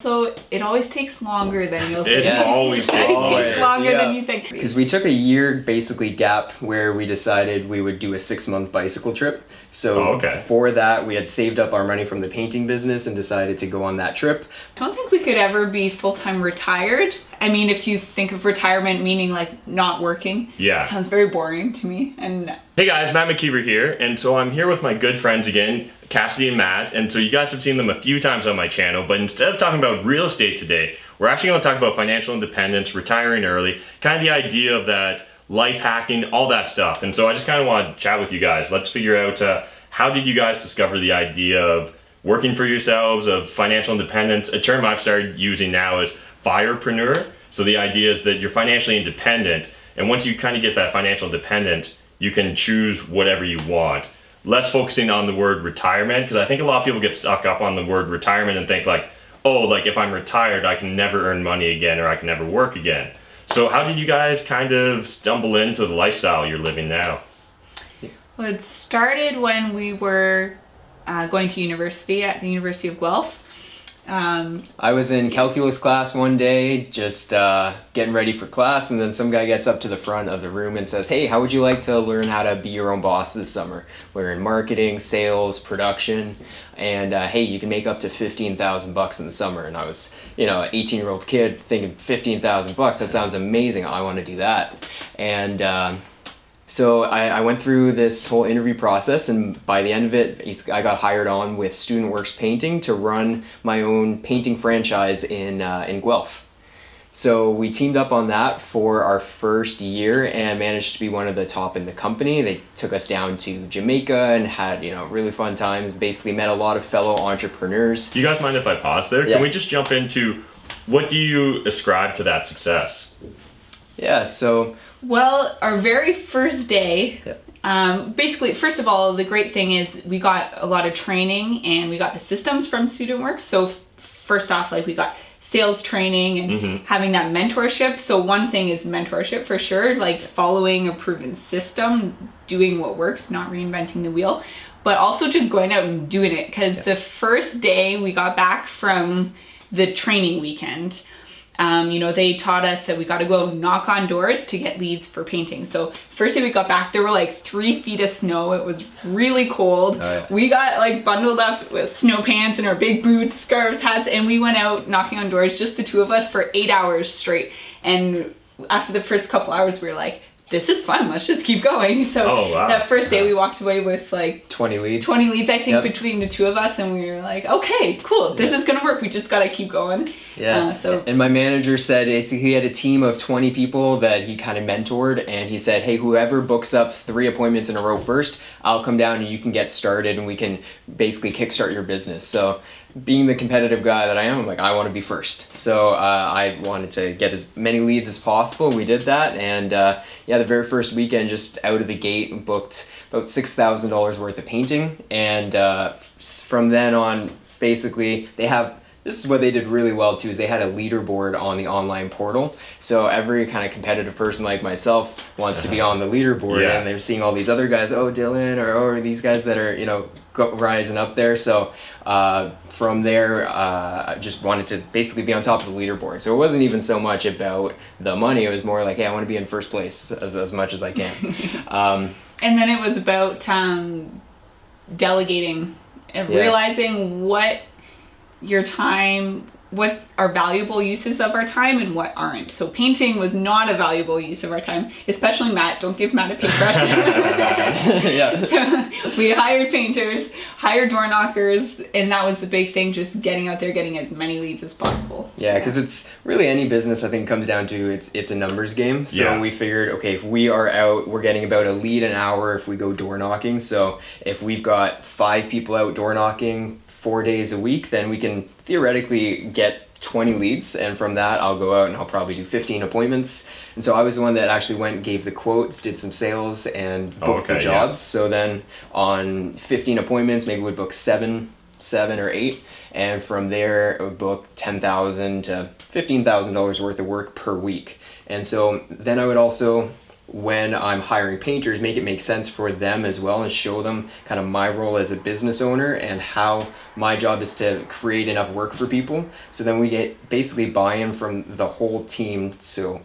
So it always takes longer than you'll think. It always takes longer than you think. Because we took a year basically gap where we decided we would do a 6-month bicycle trip. So for that, we had saved up our money from the painting business and decided to go on that trip. I don't think we could ever be full-time retired. I mean, if you think of retirement meaning like not working, it sounds very boring to me. And hey guys, Matt McKeever here, and so I'm here with my good friends again, Cassidy and Matt, and so you guys have seen them a few times on my channel, but instead of talking about real estate today, we're actually going to talk about financial independence, retiring early, kind of the idea of that, life hacking, all that stuff. And so I just kind of want to chat with you guys. Let's figure out how did you guys discover the idea of working for yourselves, of financial independence. A term I've started using now is firepreneur. So the idea is that you're financially independent, and once you kind of get that financial independence, you can choose whatever you want. Less focusing on the word retirement, because I think a lot of people get stuck up on the word retirement and think like, oh, like if I'm retired, I can never earn money again, or I can never work again. So how did you guys kind of stumble into the lifestyle you're living now? Well, it started when we were going to university at the University of Guelph. I was in calculus class one day, just getting ready for class, and then some guy gets up to the front of the room and says, hey, how would you like to learn how to be your own boss this summer? We're in marketing, sales, production, and hey, you can make up to $15,000 in the summer. And I was, an 18-year-old kid thinking $15,000, that sounds amazing, I want to do that. And so I went through this whole interview process, and by the end of it, I got hired on with Student Works Painting to run my own painting franchise in Guelph. So we teamed up on that for our first year and managed to be one of the top in the company. They took us down to Jamaica and had, really fun times. Basically met a lot of fellow entrepreneurs. Do you guys mind if I pause there? Yeah. Can we just jump into what do you ascribe to that success? Yeah, so... Well, our very first day, basically, first of all, the great thing is we got a lot of training and we got the systems from StudentWorks. So first off, we got sales training and having that mentorship. So one thing is mentorship for sure, following a proven system, doing what works, not reinventing the wheel, but also just going out and doing it. Because the first day we got back from the training weekend, they taught us that we got to go knock on doors to get leads for painting. So first day we got back, there were 3 feet of snow. It was really cold. Oh, yeah. We got bundled up with snow pants and our big boots, scarves, hats, and we went out knocking on doors, just the two of us, for 8 hours straight. And after the first couple hours, we were like, this is fun, let's just keep going. So that first day we walked away with 20 leads. 20 leads, I think, between the two of us, and we were like, okay, cool, this is gonna work, we just gotta keep going. And my manager said he had a team of 20 people that he kind of mentored, and he said, hey, whoever books up 3 appointments in a row first, I'll come down and you can get started and we can basically kickstart your business. So being the competitive guy that I am, I'm like, I want to be first. So I wanted to get as many leads as possible. We did that, and the very first weekend, just out of the gate, booked about $6,000 worth of painting. And from then on, basically, this is what they did really well too, is they had a leaderboard on the online portal. So every kind of competitive person like myself wants to be on the leaderboard, and they're seeing all these other guys, Dylan, or these guys that are, rising up there. So from there, I just wanted to basically be on top of the leaderboard. So it wasn't even so much about the money. It was more like, hey, I want to be in first place as much as I can. And then it was about delegating and realizing what are valuable uses of our time and what aren't. So painting was not a valuable use of our time, especially Matt. Don't give Matt a paintbrush. So we hired painters, hired door knockers, and that was the big thing, just getting out there, getting as many leads as possible. Yeah, because it's really any business, I think, comes down to it's a numbers game. So we figured, okay, if we are out, we're getting about a lead an hour if we go door knocking. So if we've got 5 people out door knocking 4 days a week, then we can theoretically get 20 leads, and from that I'll go out and I'll probably do 15 appointments. And so I was the one that actually went and gave the quotes, did some sales, and booked the jobs. So then on 15 appointments, maybe we'd book 7 or 8, and from there I would book $10,000 to $15,000 worth of work per week. And so then I would also when I'm hiring painters, make it make sense for them as well, and show them kind of my role as a business owner and how my job is to create enough work for people. So then we get basically buy-in from the whole team. So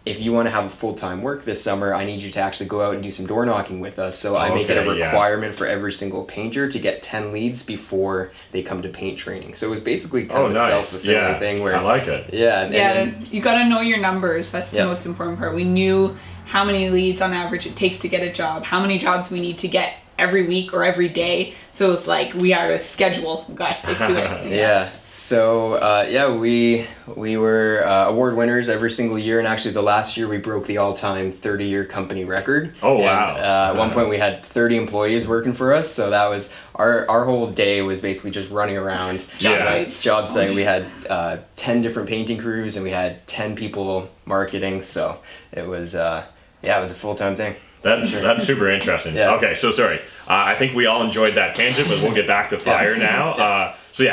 if you want to have a full-time work this summer, I need you to actually go out and do some door knocking with us. So I make it a requirement for every single painter to get 10 leads before they come to paint training. So it was basically kind of a self-fulfilling thing where I like it. Yeah, you got to know your numbers. That's the most important part. We knew how many leads on average it takes to get a job, how many jobs we need to get every week or every day. So it's like we have a schedule. We got to stick to it. So we were award winners every single year, and actually the last year we broke the all-time 30-year company record. Oh wow! At one point we had 30 employees working for us, so that was our whole day was basically just running around job site. We had 10 different painting crews, and we had 10 people marketing. So it was it was a full-time thing. That's super interesting. Okay, so sorry. I think we all enjoyed that tangent, but we'll get back to fire now. So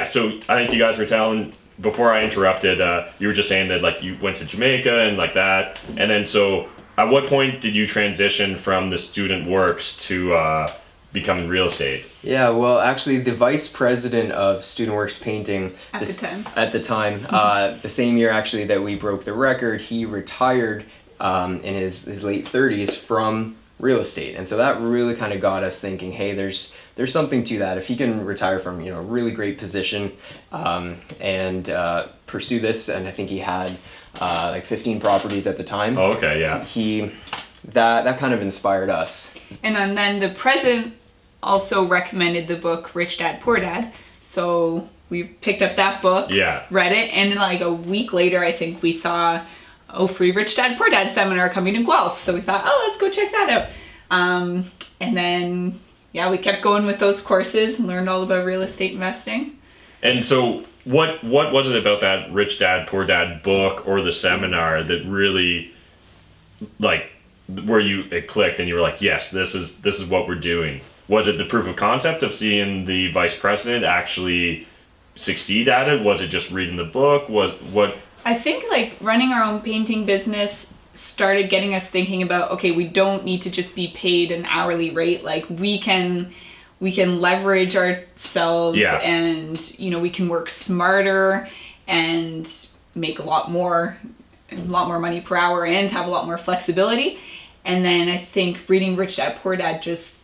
I think you guys were telling, before I interrupted, you were just saying that like you went to Jamaica and like that. And then so at what point did you transition from the student works to becoming real estate? Yeah, well actually the vice president of Student Works Painting at the time, the same year actually that we broke the record, he retired in his late 30s from real estate, and so that really kind of got us thinking, hey, there's something to that. If he can retire from a really great position and pursue this, and I think he had like 15 properties at the time. Oh, okay, yeah. That kind of inspired us. And then the president also recommended the book Rich Dad Poor Dad, so we picked up that book, read it, and like a week later I think we saw free Rich Dad Poor Dad seminar coming to Guelph. So we thought, let's go check that out. And then, we kept going with those courses and learned all about real estate investing. And so what was it about that Rich Dad Poor Dad book or the seminar that really, like, where it clicked and you were like, yes, this is what we're doing? Was it the proof of concept of seeing the vice president actually succeed at it? Was it just reading the book? I think like running our own painting business started getting us thinking about, okay, we don't need to just be paid an hourly rate. Like we can leverage ourselves and, we can work smarter and make a lot more money per hour and have a lot more flexibility. And then I think reading Rich Dad Poor Dad just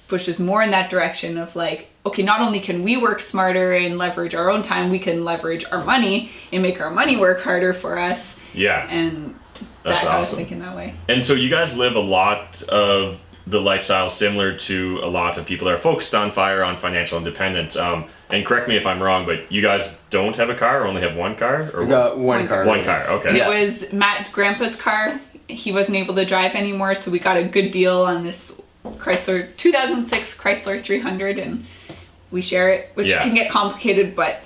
pushes more in that direction of like, okay, not only can we work smarter and leverage our own time, we can leverage our money and make our money work harder for us. Yeah. And that got us thinking that way. And so you guys live a lot of the lifestyle similar to a lot of people that are focused on financial independence. And correct me if I'm wrong, but you guys don't have a car or only have one car? Or we got one car. One car, okay. It was Matt's grandpa's car. He wasn't able to drive anymore, so we got a good deal on this 2006 Chrysler 300, and we share it, which can get complicated, but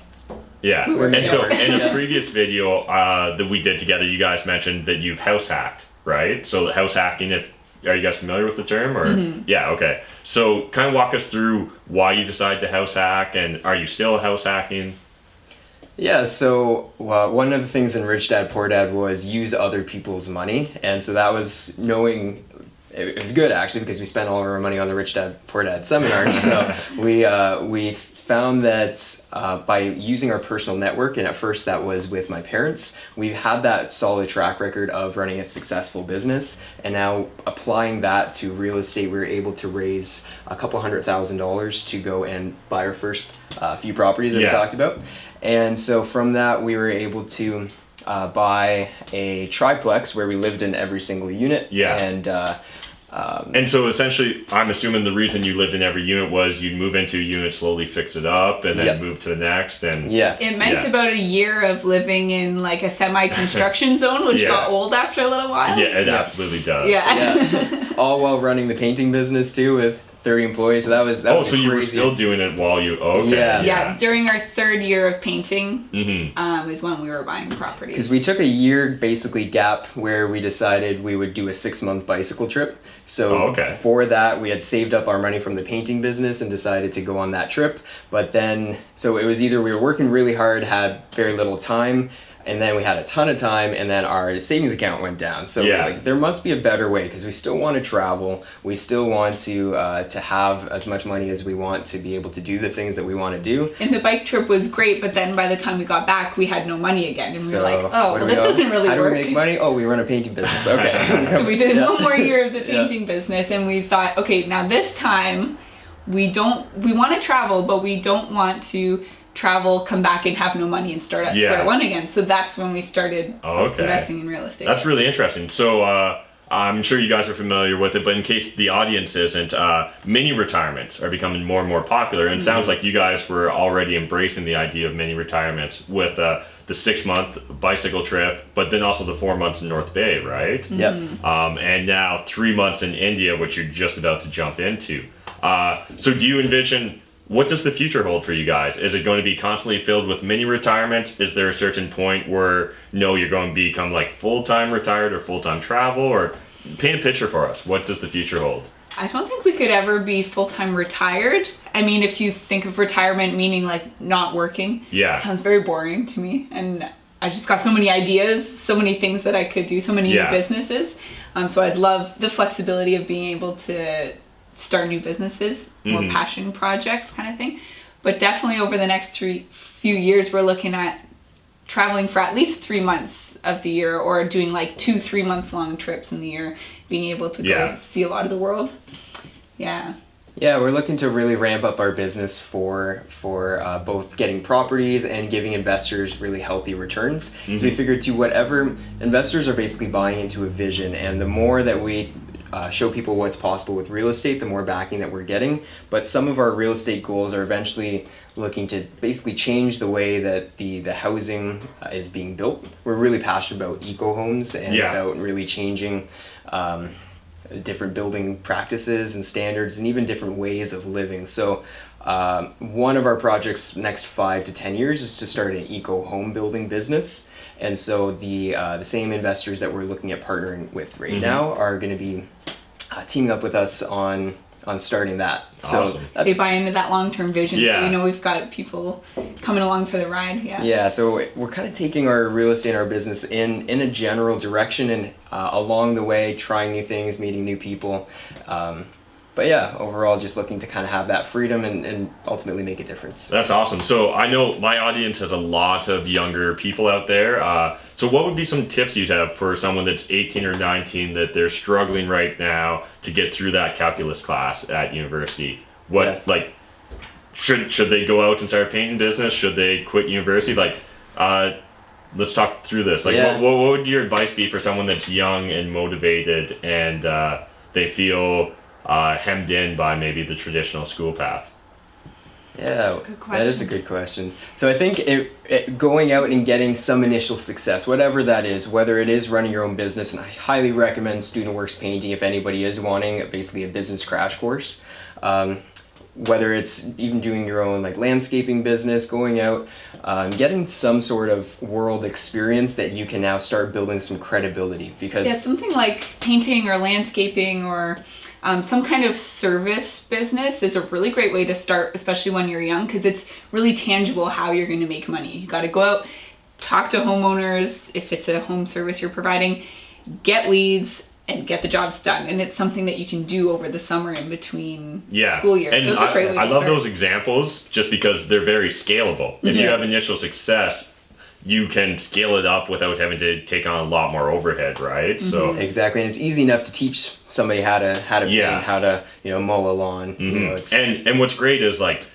and so in a previous video that we did together, you guys mentioned that you've house hacked, right? So house hacking, are you guys familiar with the term? Or okay. So kind of walk us through why you decided to house hack, and are you still house hacking? Yeah, so one of the things in Rich Dad Poor Dad was use other people's money, and so that was knowing. It was good actually because we spent all of our money on the Rich Dad Poor Dad seminars. So we found that by using our personal network, and at first that was with my parents, we've had that solid track record of running a successful business, and now applying that to real estate, we were able to raise a couple $100,000 to go and buy our first few properties that we talked about. And so from that we were able to buy a triplex where we lived in every single unit. And so essentially, I'm assuming the reason you lived in every unit was you'd move into a unit, slowly fix it up, and then move to the next. And it meant about a year of living in like a semi-construction zone, which got old after a little while. Yeah, it absolutely does. All while running the painting business too with 30 employees. So that was so crazy. You were still doing it while you during our third year of painting is when we were buying properties. Because we took a year basically gap where we decided we would do a 6-month bicycle trip. So for that we had saved up our money from the painting business and decided to go on that trip. But then, so it was either we were working really hard, had very little time, and then we had a ton of time, and then our savings account went down. So Yeah. like, there must be a better way, because we still want to travel. We still want to have as much money as we want to be able to do the things that we want to do. And the bike trip was great, but then by the time we got back, we had no money again. And we So were like, oh, what do well, we this do? doesn't really How work. do we make money? Oh, we run a painting business. Okay. So we did Yeah. one more year of the painting business, and we thought, okay, now this time we want to travel, but we don't want to travel, come back and have no money and start at Yeah. square one again. So that's when we started Okay. investing in real estate. That's really interesting. So I'm sure you guys are familiar with it, but in case the audience isn't, mini retirements are becoming more and more popular. And it sounds like you guys were already embracing the idea of mini retirements with the 6-month bicycle trip, but then also the 4 months in North Bay, right? Yep. And now 3 months in India, which you're just about to jump into. So do you envision, what does the future hold for you guys? Is it going to be constantly filled with mini retirement? Is there a certain point where, no, you're going to become like full-time retired or full-time travel? Or paint a picture for us. What does the future hold? I don't think we could ever be full-time retired. I mean, if you think of retirement meaning like not working, Yeah. it sounds very boring to me. And I just got so many ideas, so many things that I could do, so many Yeah. new businesses. So I'd love the flexibility of being able to start new businesses, more passion projects kind of thing. But definitely over the next few years, we're looking at traveling for at least 3 months of the year, or doing like 2-3 month long trips in the year, being able to go see a lot of the world. Yeah. Yeah, we're looking to really ramp up our business for both getting properties and giving investors really healthy returns. So we figured to whatever investors are basically buying into a vision, and the more that we show people what's possible with real estate, the more backing that we're getting. But some of our real estate goals are eventually looking to basically change the way that the housing is being built. We're really passionate about eco homes and about really changing different building practices and standards and even different ways of living. So one of our projects next 5 to 10 years is to start an eco home building business. And so the same investors that we're looking at partnering with right now are going to be teaming up with us on starting that. Awesome. So They buy into that long-term vision. Yeah. So, you know, we've got people coming along for the ride. Yeah. yeah, so we're kind of taking our real estate and our business in a general direction, and along the way trying new things, meeting new people. But yeah, overall just looking to kind of have that freedom and ultimately make a difference. That's awesome. So I know my audience has a lot of younger people out there. So what would be some tips you'd have for someone that's 18 or 19 that they're struggling right now to get through that calculus class at university? Like, should they go out and start a painting business? Should they quit university? Like, let's talk through this. Like, what would your advice be for someone that's young and motivated and they feel hemmed in by maybe the traditional school path? Yeah, good that is a question. good question. So I think going out and getting some initial success, whatever that is, whether it is running your own business, and I highly recommend Student Works Painting if anybody is wanting basically a business crash course. Whether it's even doing your own like landscaping business, going out, getting some sort of world experience that you can now start building some credibility. Because Yeah, something like painting or landscaping or some kind of service business is a really great way to start, especially when you're young, because it's really tangible how you're going to make money. You got to go out, talk to homeowners if it's a home service you're providing, get leads, and get the jobs done. And it's something that you can do over the summer in between school years. And so it's a great way to I love start. those examples just because they're very scalable. If you have initial success, you can scale it up without having to take on a lot more overhead, right? So exactly, and it's easy enough to teach somebody how to paint, how to mow a lawn. You know, it's, and what's great is like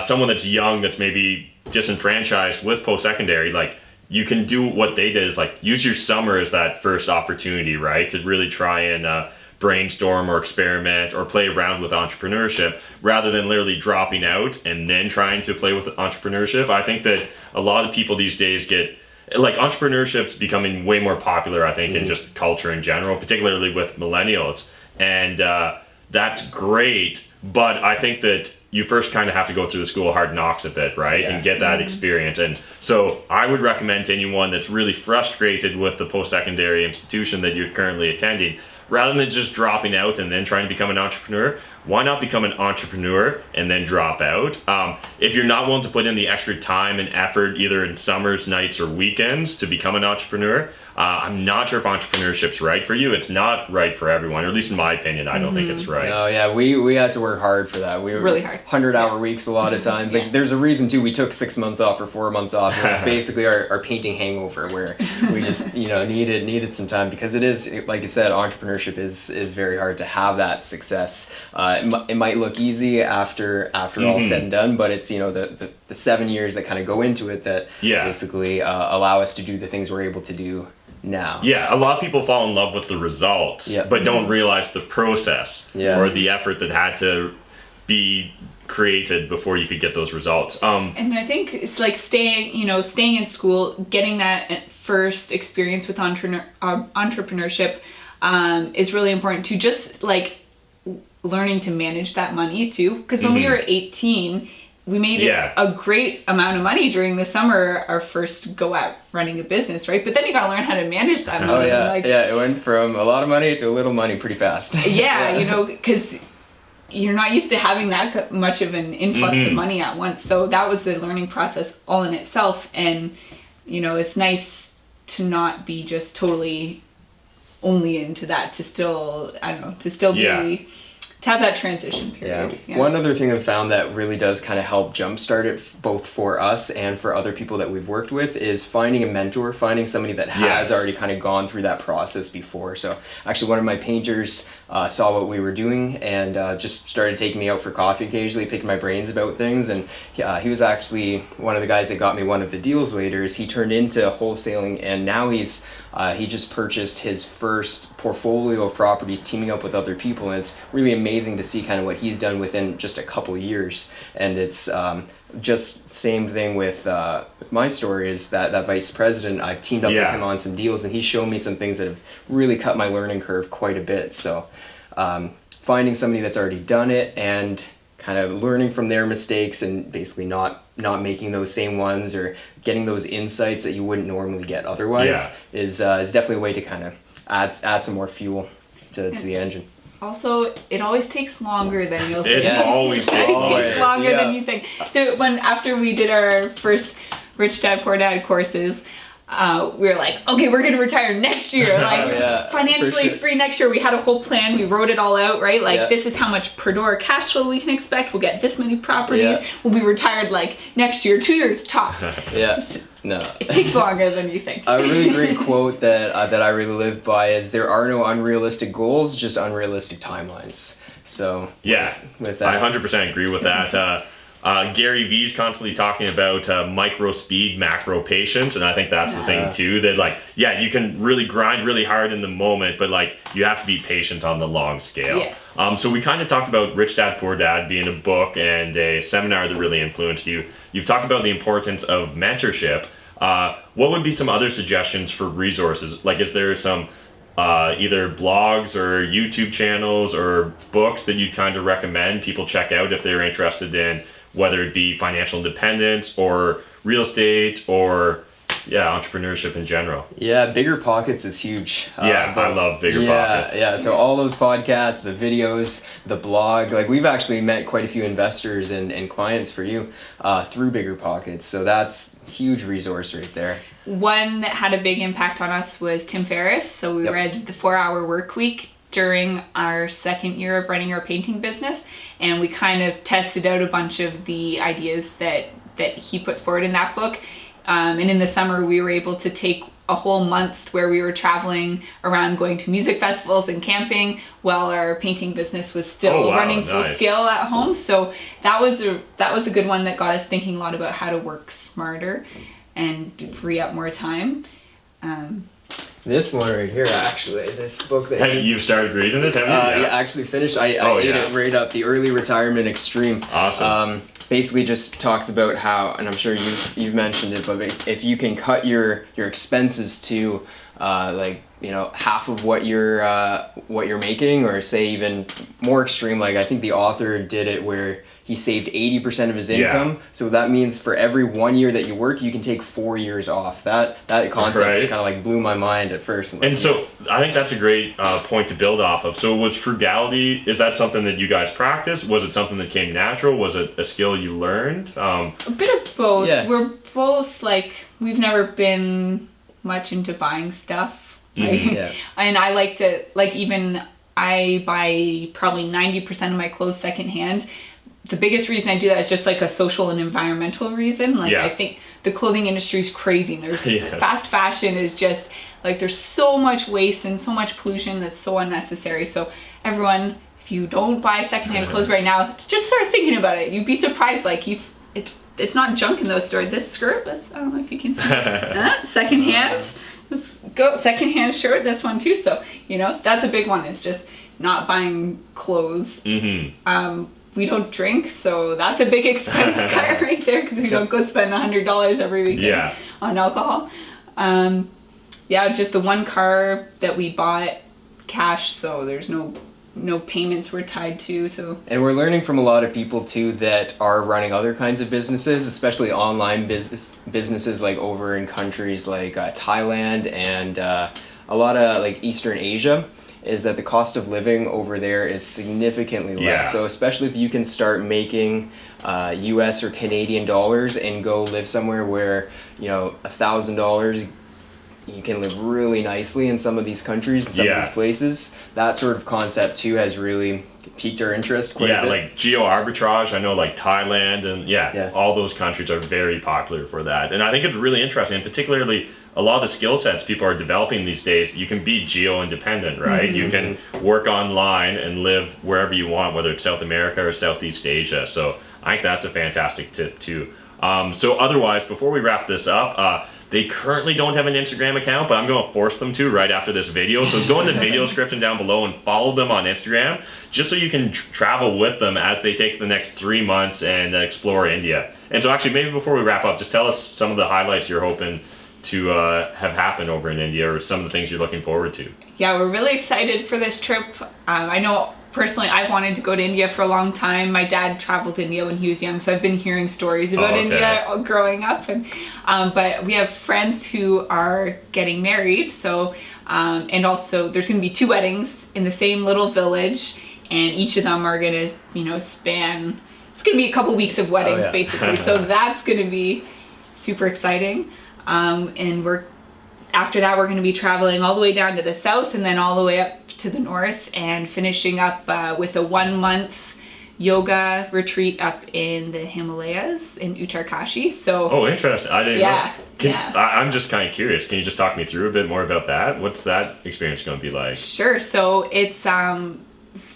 someone that's young, that's maybe disenfranchised with post-secondary, like you can do what they did is like use your summer as that first opportunity, right? To really try and brainstorm or experiment or play around with entrepreneurship rather than literally dropping out and then trying to play with entrepreneurship. I think that a lot of people these days get like entrepreneurship's becoming way more popular, I think, in just culture in general, particularly with millennials. And that's great. But I think that you first kind of have to go through the school of hard knocks a bit, right? And get that experience. And so I would recommend to anyone that's really frustrated with the post-secondary institution that you're currently attending, rather than just dropping out and then trying to become an entrepreneur, why not become an entrepreneur and then drop out? If you're not willing to put in the extra time and effort, either in summers, nights, or weekends to become an entrepreneur, I'm not sure if entrepreneurship's right for you. It's not right for everyone, or at least in my opinion, I don't think it's right. Oh yeah, we had to work hard for that. We were really hard. 100-hour weeks a lot of times. Like there's a reason too. We took 6 months off or 4 months off. It was basically our painting hangover, where we just needed some time, because it is, like you said, entrepreneurship is very hard to have that success. It might look easy after all said and done, but it's the 7 years that kind of go into it that basically allow us to do the things we're able to do now. Yeah, a lot of people fall in love with the results, but don't realize the process or the effort that had to be created before you could get those results. And I think it's like staying in school, getting that first experience with entrepreneurship is really important too. Just like learning to manage that money too, because when we were 18, we made a great amount of money during the summer, our first go at running a business, right? But then you got to learn how to manage that money. It went from a lot of money to a little money pretty fast. Because you're not used to having that much of an influx of money at once. So that was the learning process all in itself. And, it's nice to not be just totally only into that, to still be... to have that transition period. Yeah. One other thing I've found that really does kind of help jumpstart it, both for us and for other people that we've worked with, is finding a mentor, finding somebody that has already kind of gone through that process before. So actually one of my painters saw what we were doing and just started taking me out for coffee occasionally, picking my brains about things. And he was actually one of the guys that got me one of the deals later. He turned into wholesaling, and now he just purchased his first portfolio of properties, teaming up with other people, and it's really amazing to see kind of what he's done within just a couple years. And it's just same thing with my story, is that vice president. I've teamed up with him on some deals, and he's shown me some things that have really cut my learning curve quite a bit. So finding somebody that's already done it and kind of learning from their mistakes and basically not making those same ones, or getting those insights that you wouldn't normally get otherwise is definitely a way to kind of add some more fuel to the engine. Also, it always takes longer than you'll think. It always takes longer than you think. After we did our first Rich Dad Poor Dad courses, we were like, okay, we're gonna retire next year, financially free next year. We had a whole plan. We wrote it all out, right? This is how much per door cash flow we can expect. We'll get this many properties. We'll be retired next year, 2 years tops. No, it takes longer than you think. A really great quote that I really live by is, there are no unrealistic goals, just unrealistic timelines. So with that, I 100% agree with that. Gary Vee's constantly talking about micro speed, macro patience, and I think that's the thing too, that you can really grind really hard in the moment, but you have to be patient on the long scale. Yes. So we kind of talked about Rich Dad Poor Dad being a book and a seminar that really influenced you. You've talked about the importance of mentorship. What would be some other suggestions for resources? Is there some either blogs or YouTube channels or books that you'd kind of recommend people check out if they're interested in whether it be financial independence or real estate or entrepreneurship in general? Bigger Pockets is huge. I love Bigger Pockets. So all those podcasts, the videos, the blog, we've actually met quite a few investors and clients for you through Bigger Pockets. So that's a huge resource right there. One that had a big impact on us was Tim Ferriss. So we read The 4-Hour Work Week during our second year of running our painting business, and we kind of tested out a bunch of the ideas that he puts forward in that book. And in the summer, we were able to take a whole month where we were traveling around, going to music festivals and camping, while our painting business was still running full scale at home. So that was a good one that got us thinking a lot about how to work smarter and free up more time. This one right here, actually, this book that you've started reading it, haven't you? Actually finished. I ate it right up, The Early Retirement Extreme. Awesome. Basically just talks about how, and I'm sure you've mentioned it, but if you can cut your expenses to half of what you're making, or say even more extreme, I think the author did it where he saved 80% of his income. So that means for every 1 year that you work, you can take 4 years off. That concept just kind of like blew my mind at first. And so I think that's a great point to build off of. So was frugality, is that something that you guys practice? Was it something that came natural? Was it a skill you learned? A bit of both. Yeah. We're both like, we've never been much into buying stuff. Like, and I like to, like, even I buy probably 90% of my clothes secondhand. The biggest reason I do that is just like a social and environmental reason. Like, I think the clothing industry is crazy. There's fast fashion is just like, there's so much waste and so much pollution that's so unnecessary. So everyone, if you don't buy secondhand clothes right now, just start thinking about it. You'd be surprised. Like, it's not junk in those stores. This skirt, I don't know if you can see secondhand. Let's go secondhand shirt. This one too. So that's a big one. It's just not buying clothes. We don't drink, so that's a big expense cut right there, because we don't go spend $100 every weekend on alcohol. Just the one car that we bought cash, so there's no payments we're tied to. So, and we're learning from a lot of people too that are running other kinds of businesses, especially online businesses like over in countries like Thailand and a lot of like Eastern Asia, is that the cost of living over there is significantly less. So especially if you can start making US or Canadian dollars and go live somewhere where $1,000 you can live really nicely in some of these countries and some of these places. That sort of concept too has really piqued our interest quite a bit. Like geo arbitrage. I know like Thailand and all those countries are very popular for that. And I think it's really interesting, and particularly a lot of the skill sets people are developing these days, you can be geo independent, right? You can work online and live wherever you want, whether it's South America or Southeast Asia. So I think that's a fantastic tip too. So otherwise, before we wrap this up, they currently don't have an Instagram account, but I'm going to force them to right after this video. So go in the video description down below and follow them on Instagram, just so you can travel with them as they take the next 3 months and explore India. And so actually, maybe before we wrap up, just tell us some of the highlights you're hoping to have happen over in India, or some of the things you're looking forward to. Yeah, we're really excited for this trip. I know personally I've wanted to go to India for a long time. My dad traveled to India when he was young, so I've been hearing stories about India growing up. And but we have friends who are getting married, so and also there's going to be 2 weddings in the same little village, and each of them are going to span. It's going to be a couple weeks of weddings basically. So that's going to be super exciting. And after that we're going to be traveling all the way down to the south and then all the way up to the north, and finishing up with a 1-month yoga retreat up in the Himalayas in Uttarkashi. So interesting. I didn't know. I'm just kind of curious. Can you just talk me through a bit more about that? What's that experience going to be like? Sure. So it's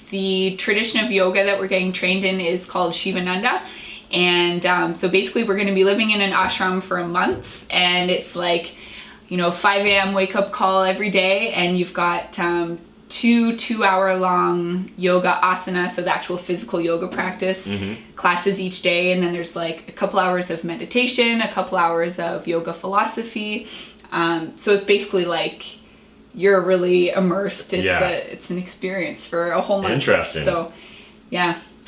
the tradition of yoga that we're getting trained in is called Shivananda. And so basically we're going to be living in an ashram for a month, and it's like 5 a.m. wake up call every day, and you've got 2 2-hour-long yoga asana, so the actual physical yoga practice classes each day, and then there's like a couple hours of meditation, a couple hours of yoga philosophy. So it's basically like you're really immersed. It's an experience for a whole month. Interesting. So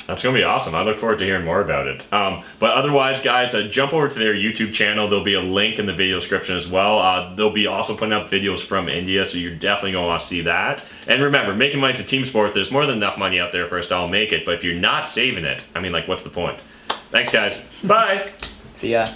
that's going to be awesome. I look forward to hearing more about it. But otherwise, guys, jump over to their YouTube channel. There'll be a link in the video description as well. They'll be also putting up videos from India, so you're definitely going to want to see that. And remember, making money's a team sport. There's more than enough money out there for us to all make it. But if you're not saving it, what's the point? Thanks, guys. Bye. See ya.